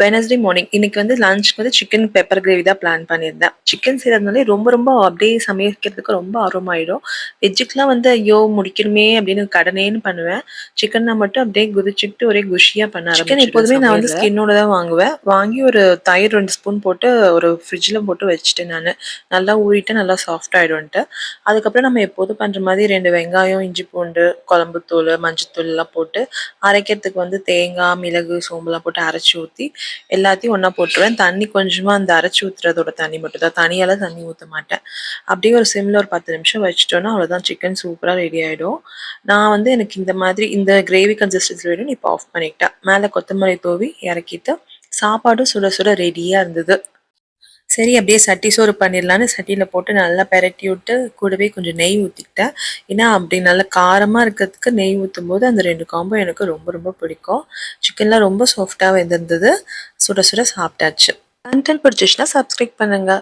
Wednesday morning இன்னைக்கு வந்து லஞ்ச்க்கு வந்து சிக்கன் பெப்பர் கிரேவி தான் பிளான் பண்ணியிருந்தேன். சிக்கன் செய்றதுனாலே ரொம்ப ரொம்ப அப்படியே சமைக்கிறதுக்கு ரொம்ப ஆர்வமாயிடும். வெஜ்ஜுக்குலாம் வந்து ஐயோ! முடிக்கணுமே அப்படின்னு கடனேன்னு பண்ணுவேன். சிக்கன்னா மட்டும் அப்படியே குதிச்சுக்கிட்டு ஒரே குஷியா பண்ண சிக்கன் ஆரம்பிச்சுருவேன் எப்போதுமே நான் வந்து சமையல்ல. ஸ்கின்னோட தான் வாங்குவேன். வாங்கி ஒரு தயிர் 2 ஸ்பூன் போட்டு ஒரு ஃப்ரிட்ஜ்ல போட்டு வச்சுட்டேன் நானு. நல்லா ஊறிட்டு நல்லா சாஃப்ட் ஆயிடும்ன்ட்டு. அதுக்கப்புறம் நம்ம எப்போதும் பண்ற மாதிரி 2 வெங்காயம், இஞ்சி பூண்டு, குழம்பு தூளு, மஞ்சத்தூள் எல்லாம் போட்டு அரைக்கிறதுக்கு வந்து தேங்காய், மிளகு, சோம்புலாம் போட்டு அரைச்சு ஊத்தி எல்லாத்தையும் ஒண்ணா போட்டுருவேன். தண்ணி கொஞ்சமா அந்த அரைச்சு ஊத்துறதோட தண்ணி மட்டும் தான். தனியாலாம் தண்ணி ஊத்த மாட்டேன். அப்படியே ஒரு சிம்ல ஒரு 10 நிமிஷம் வச்சுட்டோம்னா, அவ்வளோதான் சிக்கன் சூப்பரா ரெடி ஆயிடும். நான் வந்து எனக்கு இந்த மாதிரி இந்த கிரேவி கன்சிஸ்டன்சி வேணும்னு இப்போ ஆஃப் பண்ணிக்கிட்டேன். மேல கொத்தமல்லி தூவி இறக்கிட்டு, சாப்பாடும் சுட சுட ரெடியா இருந்தது. சரி அப்படியே சட்டி சோறு பண்ணிடலான்னு சட்டியில போட்டு நல்லா பெரட்டி விட்டு, கூடவே கொஞ்சம் நெய் ஊத்திக்கிட்டேன். ஏன்னா, அப்படி நல்லா காரமா இருக்கிறதுக்கு நெய் ஊத்தும்போது அந்த 2 காம்போ எனக்கு ரொம்ப ரொம்ப பிடிக்கும். சிக்கன்லாம் ரொம்ப சாஃப்ட்டா வெந்திருந்தது. சுட சுட சாப்பிட்டாச்சு. கன்டென்ட் பிடிச்சிச்சுன்னா சப்ஸ்கிரைப் பண்ணுங்க.